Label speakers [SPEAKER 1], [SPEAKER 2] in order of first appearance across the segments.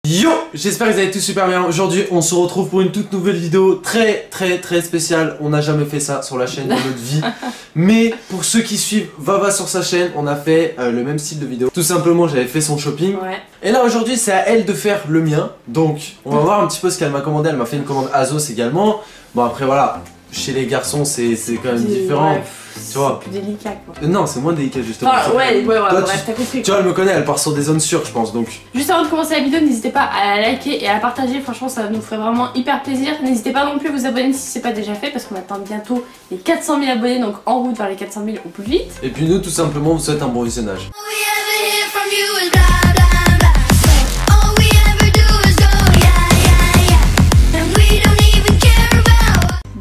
[SPEAKER 1] Yo, j'espère que vous allez tous super bien. Aujourd'hui on se retrouve pour une toute nouvelle vidéo très spéciale. On n'a jamais fait ça sur la chaîne dans notre vie. Mais pour ceux qui suivent Vava sur sa chaîne, on a fait le même style de vidéo. Tout simplement j'avais fait son shopping. Et là aujourd'hui c'est à elle de faire le mien. Donc on va voir un petit peu ce qu'elle m'a commandé. Elle m'a fait une commande Azos également. Bon après voilà, chez les garçons c'est quand même différent.
[SPEAKER 2] Ouais,
[SPEAKER 1] tu vois,
[SPEAKER 2] c'est plus délicat quoi.
[SPEAKER 1] Non, c'est moins délicat justement.
[SPEAKER 2] Ah, ouais,
[SPEAKER 1] Toi,
[SPEAKER 2] bref, t'as compris.
[SPEAKER 1] Tu vois, elle me connaît, elle part sur des zones sûres, je pense donc.
[SPEAKER 2] Juste avant de commencer la vidéo, n'hésitez pas à la liker et à la partager, franchement ça nous ferait vraiment hyper plaisir. N'hésitez pas non plus à vous abonner si c'est pas déjà fait parce qu'on attend bientôt les 400 000 abonnés, donc en route vers les 400 000 au plus vite.
[SPEAKER 1] Et puis nous tout simplement on vous souhaite un bon visionnage.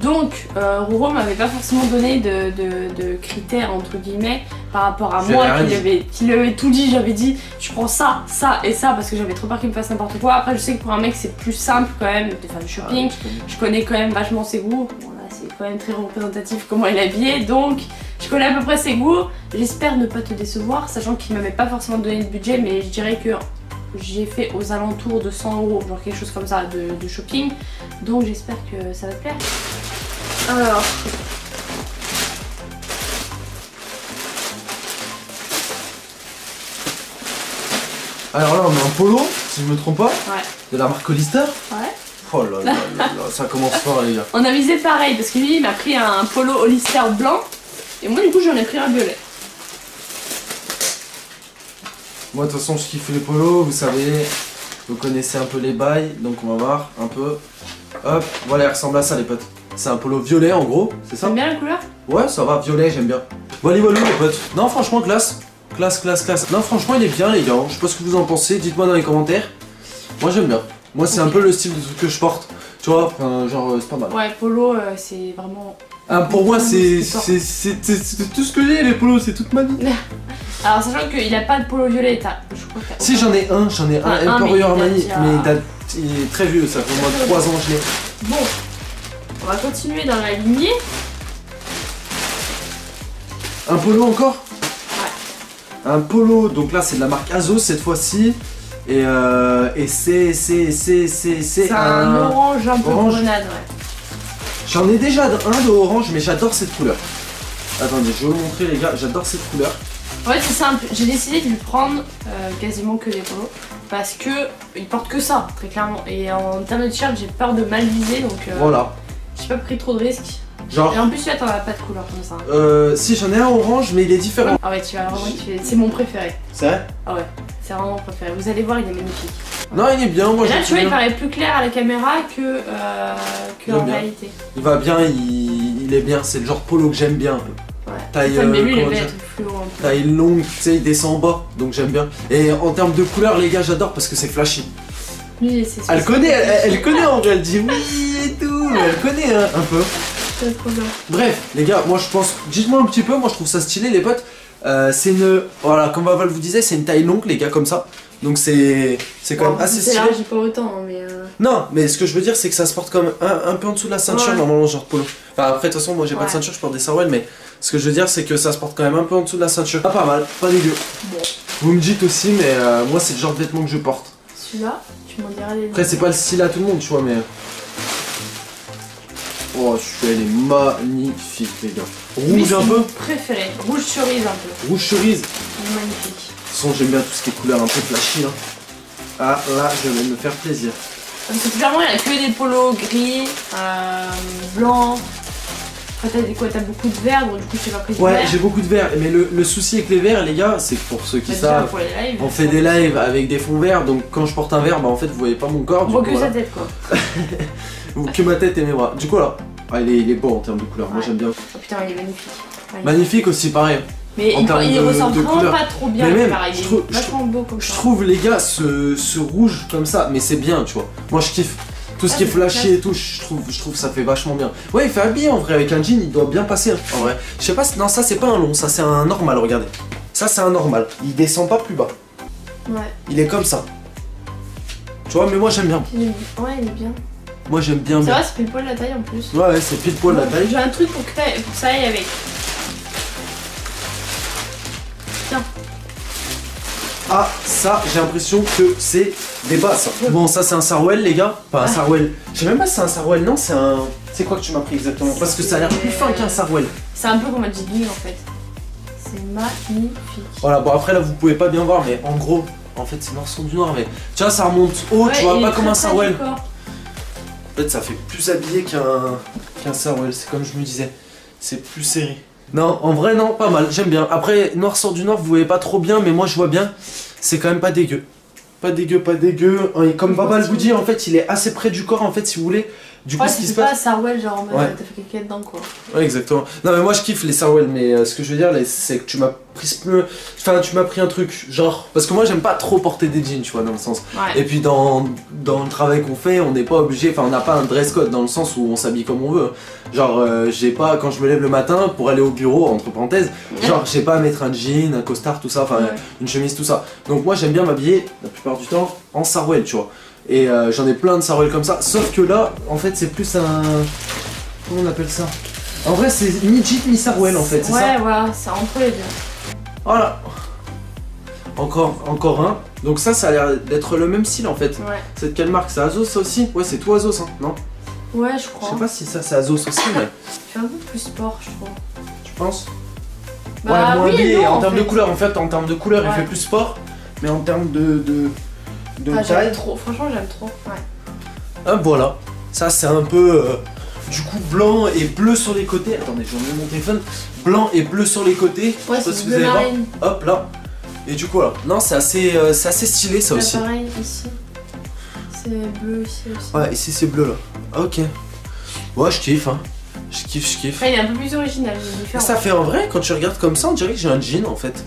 [SPEAKER 2] Donc, Roro m'avait pas forcément donné de critères entre guillemets par rapport à moi qui lui avait tout dit. J'avais dit je prends ça, ça et ça parce que j'avais trop peur qu'il me fasse n'importe quoi. Après je sais que pour un mec c'est plus simple quand même de faire du shopping. Je connais quand même vachement ses goûts. Bon là c'est quand même très représentatif comment il est habillé, donc je connais à peu près ses goûts. J'espère ne pas te décevoir, sachant qu'il m'avait pas forcément donné de budget, mais je dirais que j'ai fait aux alentours de 100 €, genre quelque chose comme ça de shopping. Donc j'espère que ça va te plaire. Alors,
[SPEAKER 1] là on a un polo, si je me trompe pas, de la marque Hollister.
[SPEAKER 2] Ouais.
[SPEAKER 1] Oh là là là, ça commence fort les gars.
[SPEAKER 2] On a visé pareil parce que lui il m'a pris un polo Hollister blanc et moi du coup j'en ai pris un violet.
[SPEAKER 1] Moi de toute façon je kiffe les polos, vous savez, vous connaissez un peu les bails, donc on va voir un peu. Hop, voilà il ressemble à ça les potes. C'est un polo violet en gros, c'est ça?
[SPEAKER 2] T'aimes bien la couleur?
[SPEAKER 1] Ouais, ça va, violet, j'aime bien. Voilà les potes. Non, franchement, classe. Classe. Non, franchement, il est bien, les gars. Je sais pas ce que vous en pensez, dites-moi dans les commentaires. Moi, j'aime bien. Moi, c'est un peu le style de truc que je porte. Tu vois, genre, c'est pas mal.
[SPEAKER 2] Ouais, polo, c'est vraiment.
[SPEAKER 1] Pour moi, c'est tout ce que j'ai, les polos, c'est toute ma vie.
[SPEAKER 2] Alors, sachant qu'il a pas de polo violet,
[SPEAKER 1] si, j'en ai un Emporio Armani, mais il est très vieux, ça fait au moins 3 ans que je l'ai.
[SPEAKER 2] Bon. On va continuer dans la lignée.
[SPEAKER 1] Un polo encore?
[SPEAKER 2] Ouais.
[SPEAKER 1] Un polo, donc là c'est de la marque Azos cette fois-ci. Et c'est
[SPEAKER 2] un orange un peu grenade, ouais.
[SPEAKER 1] J'en ai déjà un de orange, mais j'adore cette couleur. Attendez, je vais vous montrer les gars, j'adore cette couleur.
[SPEAKER 2] Ouais, c'est simple, j'ai décidé de lui prendre quasiment que des polos. Parce que il porte que ça, très clairement. Et en termes de t-shirt, j'ai peur de mal viser, donc
[SPEAKER 1] voilà.
[SPEAKER 2] J'ai pas pris trop de risques.
[SPEAKER 1] Genre... Et
[SPEAKER 2] en plus là t'en as pas de couleur comme ça.
[SPEAKER 1] Si j'en ai un orange mais il est différent.
[SPEAKER 2] Ah ouais tu vas vraiment kiffer. C'est mon préféré.
[SPEAKER 1] C'est vrai?
[SPEAKER 2] Ah ouais, c'est vraiment mon préféré. Vous allez voir, il est magnifique.
[SPEAKER 1] Non il est bien, moi
[SPEAKER 2] là tu vois il paraît plus clair à la caméra que en réalité.
[SPEAKER 1] Il va bien, il est bien, c'est le genre polo que j'aime bien un peu.
[SPEAKER 2] Ouais.
[SPEAKER 1] Taille,
[SPEAKER 2] mais lui il est bête, fluo un peu.
[SPEAKER 1] Taille longue, tu sais, il descend en bas, donc j'aime bien. Et en termes de couleur les gars j'adore parce que c'est flashy.
[SPEAKER 2] Oui,
[SPEAKER 1] elle connaît en vrai, elle dit oui et tout, elle connaît hein, un peu.
[SPEAKER 2] C'est trop bien.
[SPEAKER 1] Bref, les gars, moi je pense, dites-moi un petit peu, moi je trouve ça stylé les potes. C'est une, voilà, comme Vaval vous disait, c'est une taille longue les gars comme ça. Donc c'est quand même assez stylé.
[SPEAKER 2] J'ai pas autant, mais
[SPEAKER 1] non, mais ce que je veux dire c'est que ça se porte comme un peu en dessous de la ceinture normalement genre polo. Enfin après de toute façon moi j'ai pas de ceinture, je porte des sarouels, mais ce que je veux dire c'est que ça se porte quand même un peu en dessous de la ceinture. Pas mal, pas dégueu.
[SPEAKER 2] Bon.
[SPEAKER 1] Vous me dites aussi, mais moi c'est le genre de vêtements que je porte.
[SPEAKER 2] Celui-là, tu m'en diras les.
[SPEAKER 1] Après c'est pas le style à tout le monde tu vois mais... Oh elle est magnifique les gars. Rouge un peu.
[SPEAKER 2] Préféré, rouge cerise un peu.
[SPEAKER 1] Rouge cerise.
[SPEAKER 2] Magnifique.
[SPEAKER 1] De toute façon j'aime bien tout ce qui est couleur un peu flashy hein. Ah là je vais me faire plaisir.
[SPEAKER 2] Parce que clairement il n'y a que des polos gris, blancs. Après t'as beaucoup de vert, donc du coup je t'ai pas pris de vert.
[SPEAKER 1] Ouais j'ai beaucoup de vert, mais le souci avec les verts les gars c'est que pour ceux qui savent, on fait des lives avec des fonds verts, donc quand je porte un vert bah en fait vous voyez pas mon corps.
[SPEAKER 2] On voit que sa tête quoi.
[SPEAKER 1] Que ma tête et mes bras. Du coup là, il est beau en termes de couleur, moi j'aime bien.
[SPEAKER 2] Oh putain il est magnifique.
[SPEAKER 1] Magnifique aussi pareil.
[SPEAKER 2] Mais il ressemble vraiment pas trop bien, mais même, il est vachement beau comme ça.
[SPEAKER 1] Je trouve les gars ce rouge comme ça, mais c'est bien tu vois. Moi je kiffe. Tout ce qui est flashy et tout, je trouve ça fait vachement bien. Ouais il fait habillé en vrai, avec un jean il doit bien passer hein, en vrai. Je sais pas, non ça c'est pas un long, ça c'est un normal, regardez. Ça c'est un normal, il descend pas plus bas.
[SPEAKER 2] Ouais.
[SPEAKER 1] Il est comme ça. Tu vois mais moi j'aime bien.
[SPEAKER 2] Ouais il est bien.
[SPEAKER 1] Moi j'aime bien.
[SPEAKER 2] Ça va, c'est pile poil la taille en plus.
[SPEAKER 1] Ouais c'est pile poil la taille.
[SPEAKER 2] J'ai un truc pour que ça aille avec. Tiens.
[SPEAKER 1] à ça, j'ai l'impression que c'est des bas ça. Bon, ça c'est un Sarwell les gars, pas un Sarwell. Je sais même pas si c'est un Sarwell, non, c'est un... C'est quoi que tu m'as pris exactement? Parce que ça a l'air plus fin qu'un Sarwell.
[SPEAKER 2] C'est un peu comme un Jiggling en fait. C'est magnifique.
[SPEAKER 1] Voilà, bon après là vous pouvez pas bien voir, mais en gros, en fait c'est noir sur du noir, mais tu vois ça remonte haut, tu vois, pas comme un Sarwell. En fait ça fait plus habillé qu'un Sarwell, c'est comme je me disais, c'est plus serré. Non, en vrai non, pas mal, j'aime bien. Après, noir sur du noir, vous voyez pas trop bien, mais moi je vois bien, c'est quand même pas dégueu. Pas dégueu, pas dégueu. Et comme Baba le vous dit, en fait il est assez près du corps, en fait si vous voulez. Du coup, ce qui se passe...
[SPEAKER 2] c'est pas Sarwell, genre en mode t'as fait quelqu'un dedans quoi.
[SPEAKER 1] Ouais, exactement. Non, mais moi je kiffe les Sarwell, mais ce que je veux dire, c'est que tu m'as pris enfin, tu m'as pris un truc, genre. Parce que moi j'aime pas trop porter des jeans, tu vois, dans le sens.
[SPEAKER 2] Ouais.
[SPEAKER 1] Et puis dans le travail qu'on fait, on n'est pas obligé, enfin, on n'a pas un dress code dans le sens où on s'habille comme on veut. Genre, j'ai pas, quand je me lève le matin pour aller au bureau, entre parenthèses, genre, j'ai pas à mettre un jean, un costard, tout ça, enfin, une chemise, tout ça. Donc, moi j'aime bien m'habiller, la plupart du temps, en Sarwell, tu vois. Et j'en ai plein de Sarwell comme ça, sauf que là, en fait, c'est plus un... Comment on appelle ça? En vrai, c'est mi-jean, mi-Sarwell, en fait, c'est ça?
[SPEAKER 2] Ouais, voilà, c'est entre les deux.
[SPEAKER 1] Voilà. Encore un. Donc ça a l'air d'être le même style, en fait.
[SPEAKER 2] Ouais.
[SPEAKER 1] C'est de quelle marque? C'est Azos, ça aussi? Ouais, c'est tout Azos, hein, non?
[SPEAKER 2] Ouais, je crois.
[SPEAKER 1] Je sais pas si ça, c'est Azos aussi, mais...
[SPEAKER 2] Tu fais un peu plus sport, je trouve.
[SPEAKER 1] Tu penses?
[SPEAKER 2] Bah,
[SPEAKER 1] ouais, moins
[SPEAKER 2] oui
[SPEAKER 1] habillé.
[SPEAKER 2] non,
[SPEAKER 1] En termes de couleur, en fait, en termes de couleur, il
[SPEAKER 2] Ouais.
[SPEAKER 1] fait plus sport. Mais en termes de taille...
[SPEAKER 2] J'aime trop, franchement j'aime trop. Ouais.
[SPEAKER 1] Ah, voilà. Ça, c'est un peu... du coup, blanc et bleu sur les côtés. Attendez, je vais remettre mon téléphone. Blanc et bleu sur les côtés.
[SPEAKER 2] Ouais,
[SPEAKER 1] Je sais pas
[SPEAKER 2] c'est
[SPEAKER 1] si
[SPEAKER 2] du
[SPEAKER 1] vous
[SPEAKER 2] bleu
[SPEAKER 1] allez voir.
[SPEAKER 2] marine.
[SPEAKER 1] Hop, là. Et du coup, voilà. Non, c'est assez stylé, ça
[SPEAKER 2] Là,
[SPEAKER 1] aussi.
[SPEAKER 2] pareil, ici. C'est bleu ici aussi.
[SPEAKER 1] Ouais, ici c'est bleu là. Ok. Ouais, je kiffe, hein. Je kiffe.
[SPEAKER 2] Enfin, il est un peu plus original, il est différent.
[SPEAKER 1] Ça fait en vrai, quand tu regardes comme ça, on dirait que j'ai un jean en fait.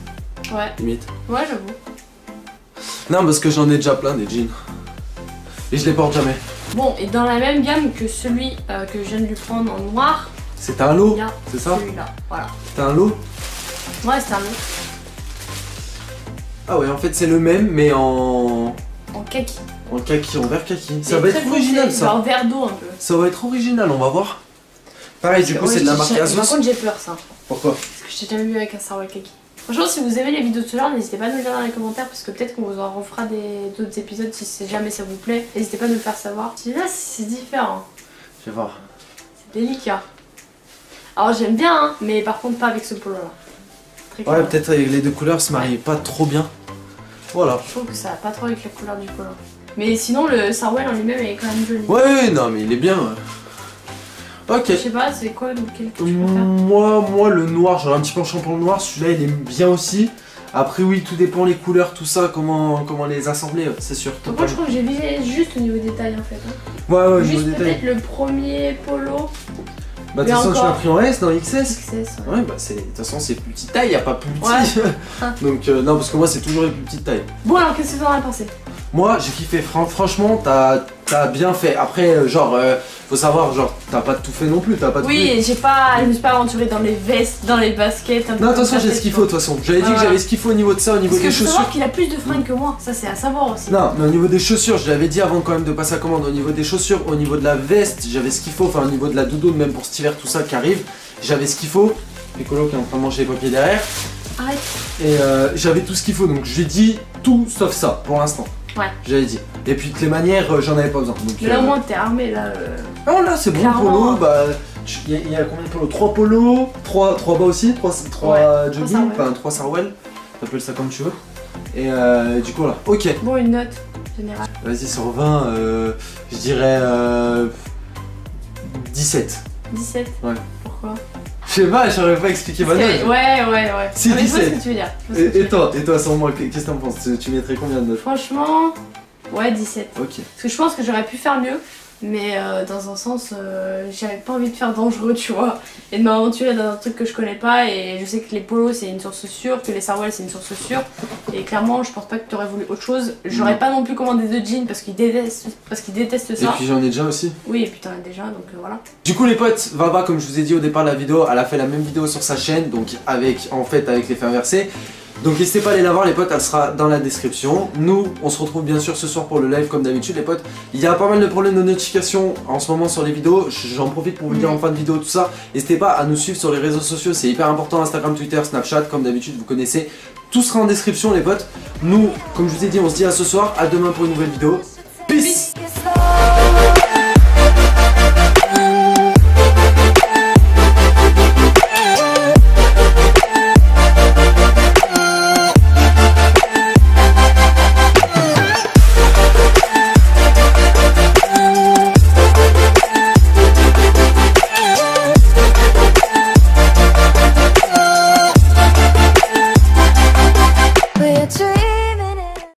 [SPEAKER 2] Ouais.
[SPEAKER 1] Limite.
[SPEAKER 2] Ouais, j'avoue.
[SPEAKER 1] Non, parce que j'en ai déjà plein des jeans. Et je les porte jamais.
[SPEAKER 2] Bon, et dans la même gamme que celui que je viens de lui prendre en noir,
[SPEAKER 1] C'est un lot,
[SPEAKER 2] il y a
[SPEAKER 1] c'est ça?
[SPEAKER 2] celui-là. Voilà.
[SPEAKER 1] C'est un lot?
[SPEAKER 2] Ouais, c'est un lot.
[SPEAKER 1] Ah ouais, en fait c'est le même, mais en
[SPEAKER 2] Kaki.
[SPEAKER 1] kaki, en vert kaki. Ça
[SPEAKER 2] C'est
[SPEAKER 1] va
[SPEAKER 2] très
[SPEAKER 1] être original
[SPEAKER 2] foncé,
[SPEAKER 1] ça.
[SPEAKER 2] genre vert d'eau un peu.
[SPEAKER 1] Ça va être original, on va voir. Pareil, du coup, c'est de la marque
[SPEAKER 2] Par
[SPEAKER 1] Azos.
[SPEAKER 2] contre, j'ai peur ça.
[SPEAKER 1] Pourquoi?
[SPEAKER 2] Parce que je t'ai jamais vu avec un Sarwell Kaki. Franchement, si vous aimez les vidéos de ce genre, n'hésitez pas à nous le dire dans les commentaires parce que peut-être qu'on vous en refera d'autres épisodes si jamais ça vous plaît. N'hésitez pas à nous le faire savoir. Celui-là, c'est différent.
[SPEAKER 1] Je vais voir.
[SPEAKER 2] C'est délicat. Alors, j'aime bien, hein, mais par contre, pas avec ce polo là. Très
[SPEAKER 1] Ouais,
[SPEAKER 2] clairement.
[SPEAKER 1] peut-être avec les deux couleurs se marient pas trop bien. Voilà.
[SPEAKER 2] Je trouve que ça va pas trop avec la couleur du polo. Mais sinon, le Sarwell en lui-même est quand même joli.
[SPEAKER 1] Ouais, non, mais il est bien. Ok.
[SPEAKER 2] Je sais pas, c'est quoi lequel que tu préfères?
[SPEAKER 1] Moi, le noir, j'aurais un petit penchant pour le noir. Celui-là, il est bien aussi. Après, oui, tout dépend les couleurs, tout ça, comment les assembler, c'est sûr.
[SPEAKER 2] Donc moi, je trouve que j'ai visé juste au niveau détail en fait. Hein.
[SPEAKER 1] Ouais, au niveau
[SPEAKER 2] Juste
[SPEAKER 1] détail.
[SPEAKER 2] peut-être le premier polo.
[SPEAKER 1] Bah, de toute façon, tu l'as pris en S dans XS.
[SPEAKER 2] XS, ouais.
[SPEAKER 1] Ouais, bah, de toute façon, c'est plus petite taille, y a pas plus petit.
[SPEAKER 2] Ouais.
[SPEAKER 1] Donc, non, parce que moi, c'est toujours les plus petites tailles.
[SPEAKER 2] Bon, alors qu'est-ce que t'en as pensé?
[SPEAKER 1] Moi, j'ai kiffé, franchement, t'as bien fait. Après, faut savoir, t'as pas tout fait non plus, t'as pas tout fait.
[SPEAKER 2] Oui, je me suis pas aventurée dans les vestes, dans les baskets. Un peu
[SPEAKER 1] Non,
[SPEAKER 2] comme
[SPEAKER 1] attention,
[SPEAKER 2] ça,
[SPEAKER 1] j'ai ce qu'il faut, de toute façon. J'avais dit que j'avais ce qu'il faut au niveau de ça, au niveau
[SPEAKER 2] Parce que
[SPEAKER 1] des
[SPEAKER 2] faut
[SPEAKER 1] chaussures.
[SPEAKER 2] savoir qu'il a plus de fringues que moi, ça c'est à savoir aussi.
[SPEAKER 1] Non, mais au niveau des chaussures, je l'avais dit avant quand même de passer à commande. Au niveau des chaussures, au niveau de la veste, j'avais ce qu'il faut. Enfin, au niveau de la doudoune, même pour cet hiver, tout ça qui arrive, j'avais ce qu'il faut. Piccolo qui est en train de manger les papiers derrière.
[SPEAKER 2] Arrête.
[SPEAKER 1] Et j'avais tout ce qu'il faut. Donc j'ai dit tout sauf ça pour l'instant.
[SPEAKER 2] Ouais.
[SPEAKER 1] J'avais dit. Et puis de les manières, j'en avais pas besoin. Donc,
[SPEAKER 2] Mais là au moins t'es armé là.
[SPEAKER 1] Ah là, c'est bon,
[SPEAKER 2] Clairement.
[SPEAKER 1] polo. Bah, il y a combien de polos? 3 polos, 3 bas aussi, 3
[SPEAKER 2] Ouais,
[SPEAKER 1] jogging,
[SPEAKER 2] 3 Sarwell.
[SPEAKER 1] enfin 3 Sarwell. T'appelles ça comme tu veux. Et du coup, là. Ok.
[SPEAKER 2] Bon, une note générale.
[SPEAKER 1] Vas-y, sur 20, je dirais 17.
[SPEAKER 2] 17.
[SPEAKER 1] Ouais.
[SPEAKER 2] Pourquoi?
[SPEAKER 1] Je sais pas, j'aurais pas expliqué ma note.
[SPEAKER 2] Ouais.
[SPEAKER 1] Si,
[SPEAKER 2] Ah, mais je vois
[SPEAKER 1] 17.
[SPEAKER 2] ce que tu veux dire. Je vois ce que tu veux
[SPEAKER 1] Et toi, sans moi, qu'est-ce que t'en penses? Tu mettrais combien de notes?
[SPEAKER 2] Franchement, ouais, 17.
[SPEAKER 1] Ok.
[SPEAKER 2] Parce que je pense que j'aurais pu faire mieux, mais dans un sens, j'avais pas envie de faire dangereux, tu vois, et de m'aventurer dans un truc que je connais pas, et je sais que les polos c'est une source sûre, que les Sarwell c'est une source sûre, et clairement, je pense pas que t'aurais voulu autre chose. J'aurais pas non plus commandé de jeans parce qu'ils détestent
[SPEAKER 1] Et
[SPEAKER 2] ça.
[SPEAKER 1] puis j'en ai déjà aussi.
[SPEAKER 2] Oui, et puis t'en as déjà, donc voilà.
[SPEAKER 1] Du coup les potes, Vava, comme je vous ai dit au départ de la vidéo, elle a fait la même vidéo sur sa chaîne, donc avec les fers versés. Donc n'hésitez pas à aller la voir les potes, elle sera dans la description. Nous on se retrouve bien sûr ce soir pour le live comme d'habitude les potes. Il y a pas mal de problèmes de notification en ce moment sur les vidéos, j'en profite pour vous dire en fin de vidéo tout ça. N'hésitez pas à nous suivre sur les réseaux sociaux, c'est hyper important, Instagram, Twitter, Snapchat, comme d'habitude vous connaissez. Tout sera en description les potes. Nous, comme je vous ai dit, on se dit à ce soir, à demain pour une nouvelle vidéo.